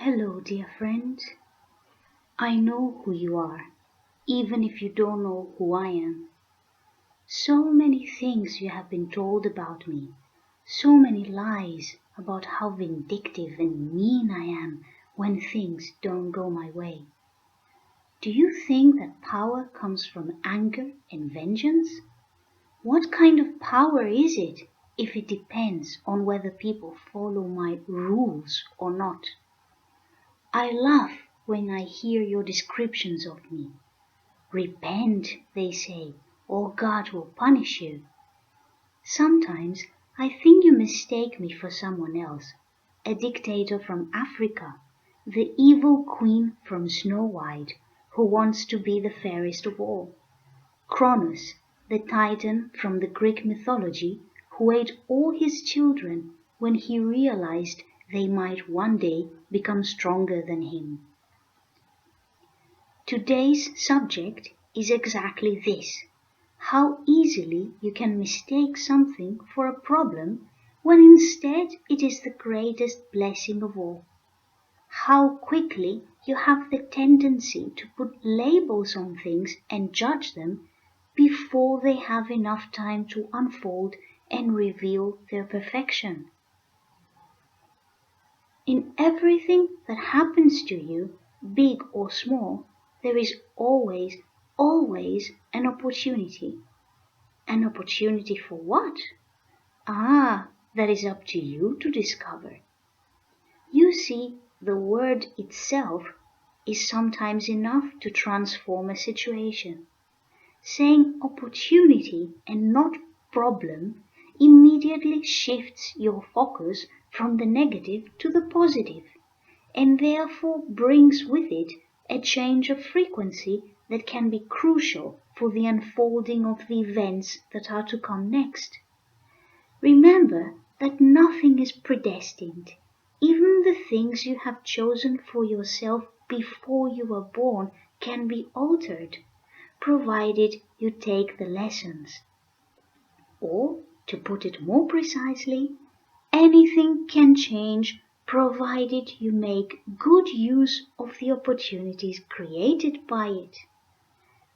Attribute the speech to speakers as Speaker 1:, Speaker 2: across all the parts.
Speaker 1: Hello, dear friend. I know who you are, even if you don't know who I am. So many things you have been told about me, so many lies about how vindictive and mean I am when things don't go my way. Do you think that power comes from anger and vengeance? What kind of power is it if it depends on whether people follow my rules or not? I laugh when I hear your descriptions of me. Repent, they say, or God will punish you. Sometimes I think you mistake me for someone else, a dictator from Africa, the evil queen from Snow White, who wants to be the fairest of all. Kronos, the titan from the Greek mythology, who ate all his children when he realized they might one day become stronger than him. Today's subject is exactly this: how easily you can mistake something for a problem when instead it is the greatest blessing of all. How quickly you have the tendency to put labels on things and judge them before they have enough time to unfold and reveal their perfection. In everything that happens to you, big or small, there is always an opportunity. An opportunity for what? That is up to you to discover. You see, the word itself is sometimes enough to transform a situation. Saying opportunity and not problem immediately shifts your focus from the negative to the positive, and therefore brings with it a change of frequency that can be crucial for the unfolding of the events that are to come next. Remember that nothing is predestined. Even the things you have chosen for yourself before you were born can be altered, provided you take the lessons. Or, to put it more precisely, anything can change provided you make good use of the opportunities created by it.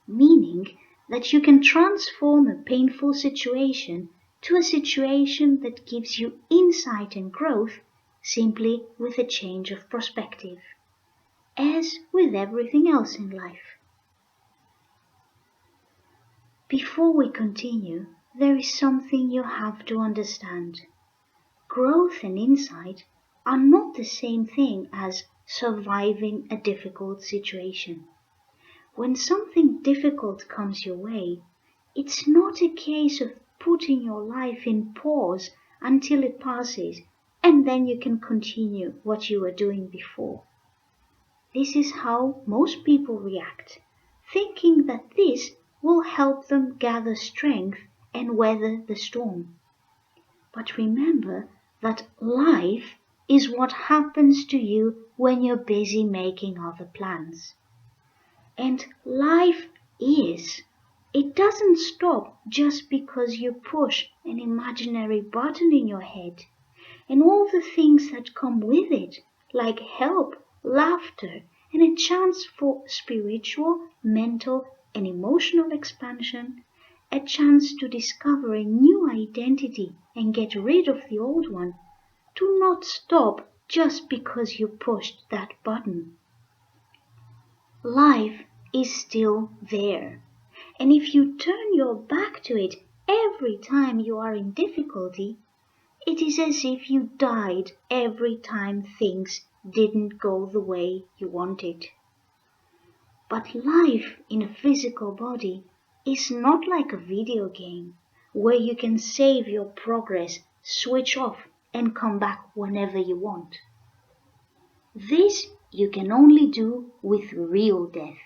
Speaker 1: Meaning that you can transform a painful situation to a situation that gives you insight and growth simply with a change of perspective, as with everything else in life. Before we continue, there is something you have to understand. Growth and insight are not the same thing as surviving a difficult situation. When something difficult comes your way, it's not a case of putting your life in pause until it passes and then you can continue what you were doing before. This is how most people react, thinking that this will help them gather strength and weather the storm. But remember that life is what happens to you when you're busy making other plans. And life is. It doesn't stop just because you push an imaginary button in your head. And all the things that come with it, like help, laughter, and a chance for spiritual, mental, and emotional expansion, a chance to discover a new identity and get rid of the old one, do not stop just because you pushed that button. Life is still there, and if you turn your back to it every time you are in difficulty, it is as if you died every time things didn't go the way you wanted. But life in a physical body is not like a video game where you can save your progress, switch off, and come back whenever you want. This you can only do with real death.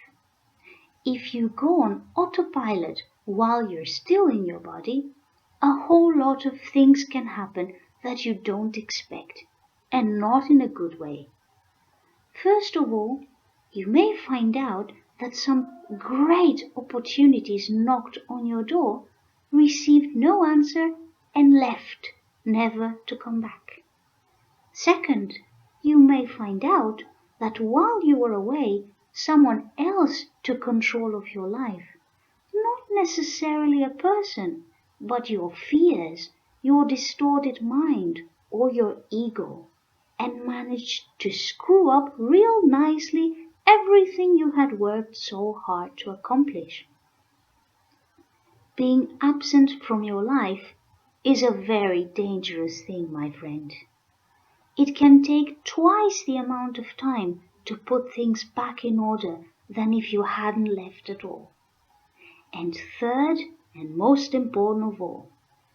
Speaker 1: If you go on autopilot while you're still in your body, a whole lot of things can happen that you don't expect, and not in a good way. First of all, you may find out that some great opportunities knocked on your door, received no answer, and left, never to come back. Second, You may find out that while you were away, someone else took control of your life. Not necessarily a person, but your fears, your distorted mind, or your ego, and managed to screw up real nicely everything you had worked so hard to accomplish. Being absent from your life is a very dangerous thing, my friend. It can take twice the amount of time to put things back in order than if you hadn't left at all. And third, and most important of all,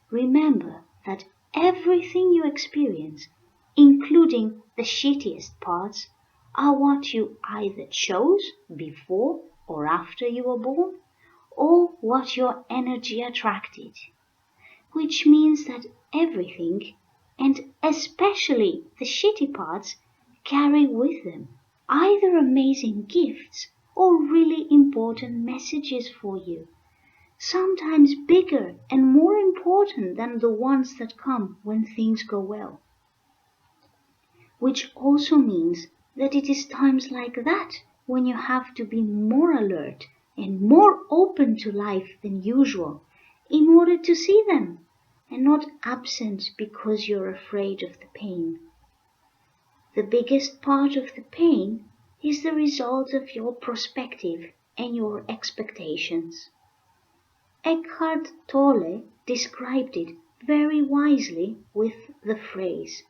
Speaker 1: remember that everything you experience, including the shittiest parts, are what you either chose before or after you were born, or what your energy attracted. Which means that everything, and especially the shitty parts, carry with them either amazing gifts or really important messages for you, sometimes bigger and more important than the ones that come when things go well. Which also means that it is times like that when you have to be more alert and more open to life than usual in order to see them, and not absent because you're afraid of the pain. The biggest part of the pain is the result of your perspective and your expectations. Eckhart Tolle described it very wisely with the phrase,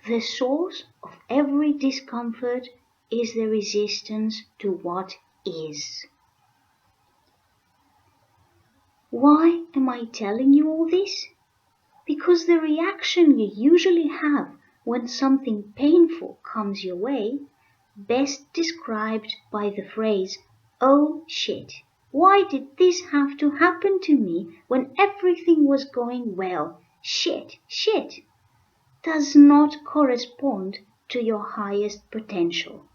Speaker 1: "The source of every discomfort is the resistance to what is." Why am I telling you all this? Because the reaction you usually have when something painful comes your way, best described by the phrase, "Oh shit, why did this have to happen to me when everything was going well? Shit, shit," does not correspond to your highest potential.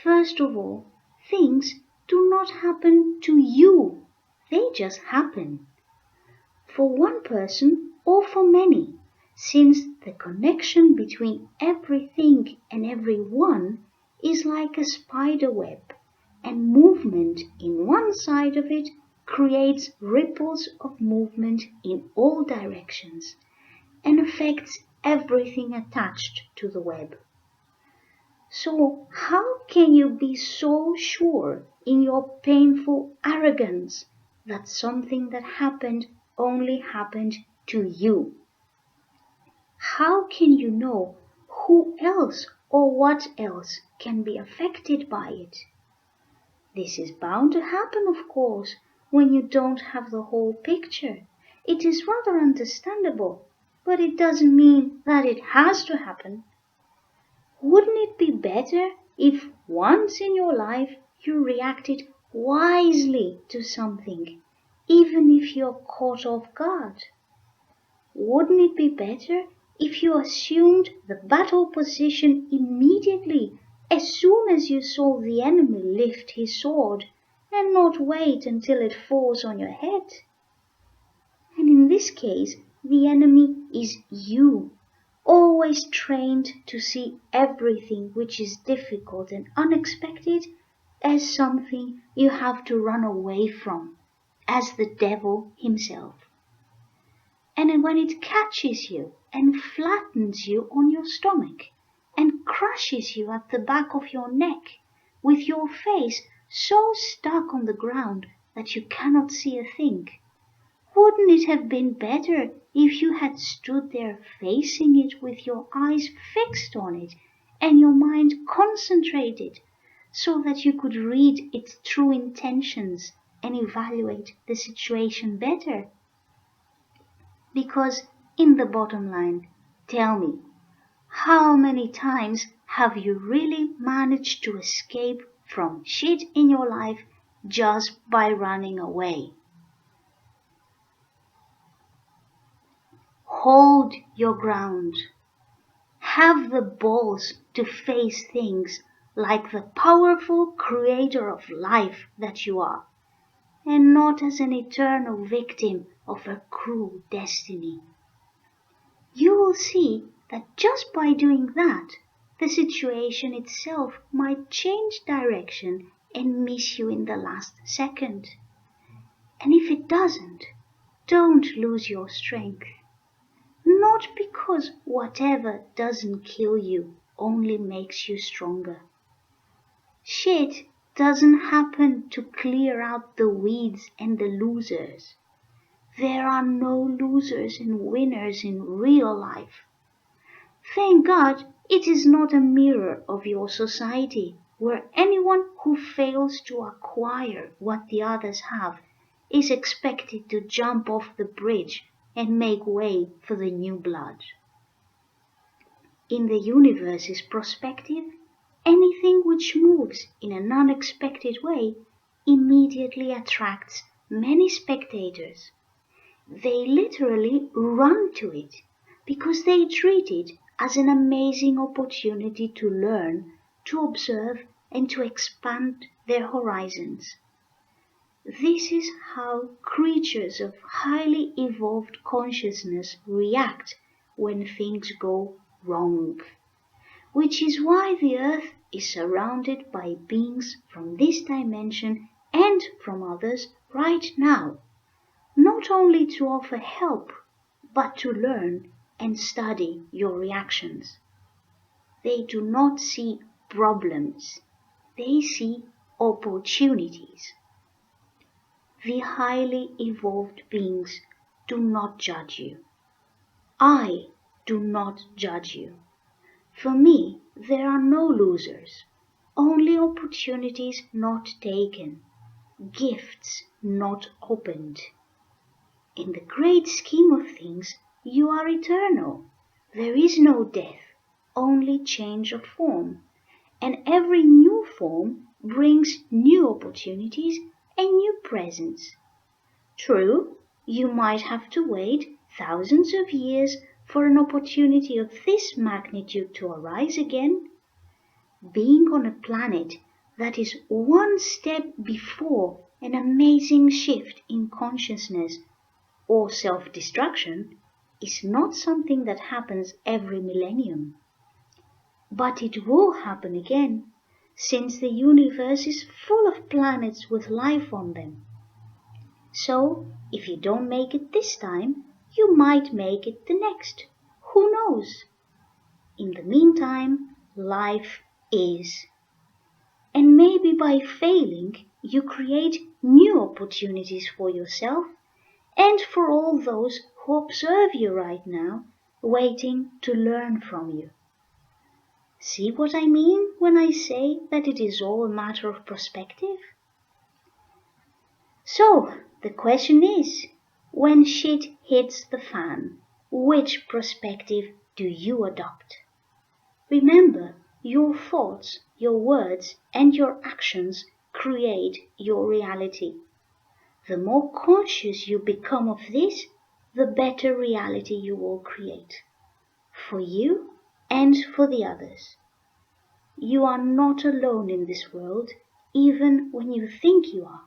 Speaker 1: First of all, things do not happen to you, they just happen. For one person or for many, since the connection between everything and everyone is like a spider web, and movement in one side of it creates ripples of movement in all directions and affects everything attached to the web. So how can you be so sure in your painful arrogance that something that happened only happened to you? How can you know who else or what else can be affected by it? This is bound to happen, of course, when you don't have the whole picture. It is rather understandable, but it doesn't mean that it has to happen. Wouldn't it be better if once in your life you reacted wisely to something, even if you're caught off guard? Wouldn't it be better if you assumed the battle position immediately as soon as you saw the enemy lift his sword, and not wait until it falls on your head? And in this case, the enemy is you, always trained to see everything which is difficult and unexpected as something you have to run away from, as the devil himself. And when it catches you and flattens you on your stomach and crushes you at the back of your neck, with your face so stuck on the ground that you cannot see a thing, wouldn't it have been better if you had stood there facing it with your eyes fixed on it and your mind concentrated so that you could read its true intentions and evaluate the situation better? Because in the bottom line, tell me, how many times have you really managed to escape from shit in your life just by running away? Hold your ground. Have the balls to face things like the powerful creator of life that you are, and not as an eternal victim of a cruel destiny. You will see that just by doing that, the situation itself might change direction and miss you in the last second. And if it doesn't, don't lose your strength. Not because whatever doesn't kill you only makes you stronger. Shit doesn't happen to clear out the weeds and the losers. There are no losers and winners in real life. Thank God it is not a mirror of your society where anyone who fails to acquire what the others have is expected to jump off the bridge and make way for the new blood. In the universe's perspective, anything which moves in an unexpected way immediately attracts many spectators. They literally run to it because they treat it as an amazing opportunity to learn, to observe, and to expand their horizons. This is how creatures of highly evolved consciousness react when things go wrong, which is why the Earth is surrounded by beings from this dimension and from others right now, not only to offer help, but to learn and study your reactions. They do not see problems, they see opportunities. The highly evolved beings do not judge you. I do not judge you. For me, there are no losers, only opportunities not taken, gifts not opened. In the great scheme of things, you are eternal. There is no death, only change of form, and every new form brings new opportunities and new presents. True, you might have to wait thousands of years for an opportunity of this magnitude to arise again. Being on a planet that is one step before an amazing shift in consciousness or self-destruction is not something that happens every millennium. But it will happen again, since the universe is full of planets with life on them. So, if you don't make it this time, you might make it the next. Who knows? In the meantime, life is. And maybe by failing, you create new opportunities for yourself and for all those who observe you right now, waiting to learn from you. See what I mean when I say that it is all a matter of perspective? So, the question is, when shit hits the fan, which perspective do you adopt? Remember, your thoughts, your words, and your actions create your reality. The more conscious you become of this, the better reality you will create, for you and for the others. You are not alone in this world, even when you think you are.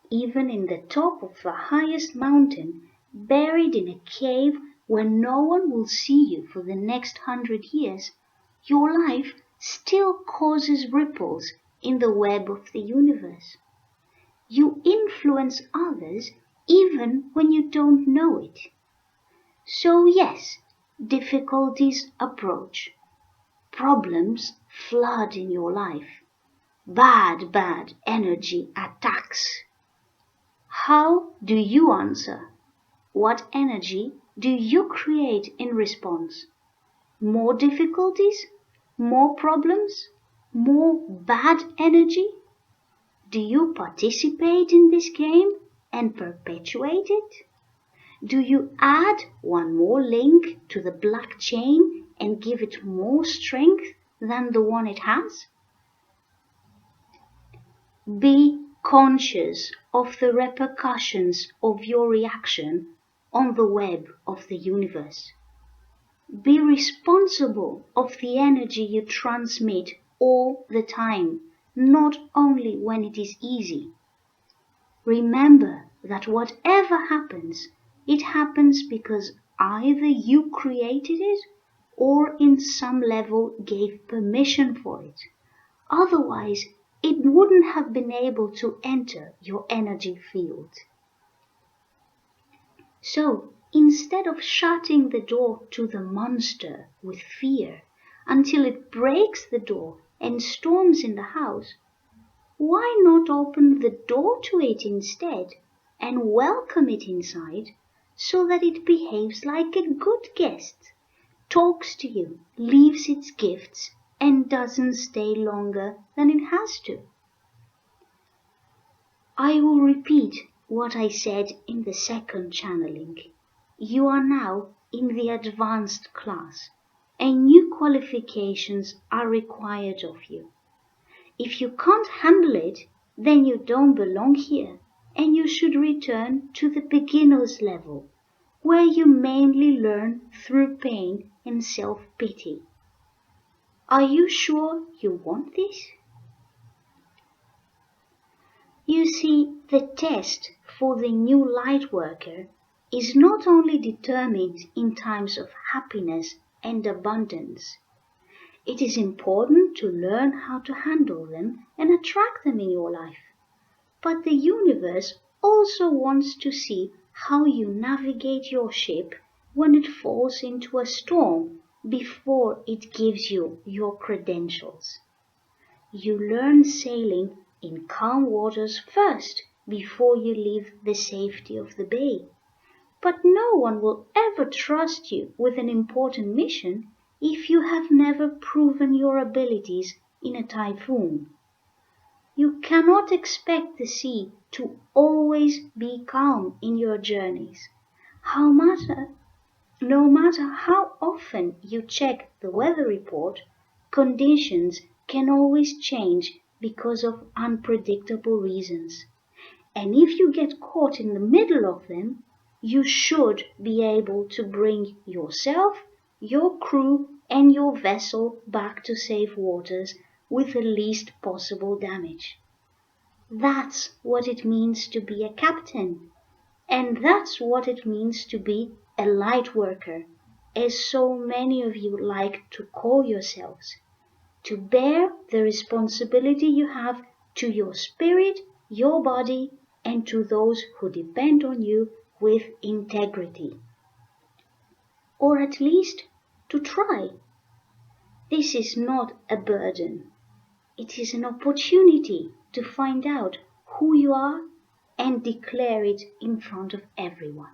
Speaker 1: Even in the top of the highest mountain, buried in a cave where no one will see you for the next 100 years, your life still causes ripples in the web of the universe. You influence others even when you don't know it. So yes, difficulties approach. Problems flood in your life. Bad energy attacks. How do you answer? What energy do you create in response? More difficulties? More problems? More bad energy? Do you participate in this game and perpetuate it? Do you add one more link to the black chain and give it more strength than the one it has? Be conscious of the repercussions of your reaction on the web of the universe. Be responsible of the energy you transmit all the time, not only when it is easy. Remember that whatever happens, it happens because either you created it or in some level gave permission for it. Otherwise, it wouldn't have been able to enter your energy field. So, instead of shutting the door to the monster with fear until it breaks the door and storms in the house, why not open the door to it instead and welcome it inside so that it behaves like a good guest, talks to you, leaves its gifts, and doesn't stay longer than it has to? I will repeat what I said in the second channeling. You are now in the advanced class, and new qualifications are required of you. If you can't handle it, then you don't belong here, and you should return to the beginner's level, where you mainly learn through pain and self-pity. Are you sure you want this? You see, the test for the new light worker is not only determined in times of happiness and abundance. It is important to learn how to handle them and attract them in your life. But the universe also wants to see how you navigate your ship when it falls into a storm before it gives you your credentials. You learn sailing in calm waters first before you leave the safety of the bay. But no one will ever trust you with an important mission if you have never proven your abilities in a typhoon. You cannot expect the sea to always be calm in your journeys. No matter how often you check the weather report, conditions can always change because of unpredictable reasons. And if you get caught in the middle of them, you should be able to bring yourself, your crew, and your vessel back to safe waters with the least possible damage. That's what it means to be a captain. And that's what it means to be a light worker, as so many of you like to call yourselves. To bear the responsibility you have to your spirit, your body, and to those who depend on you with integrity. Or at least to try. This is not a burden. It is an opportunity to find out who you are and declare it in front of everyone.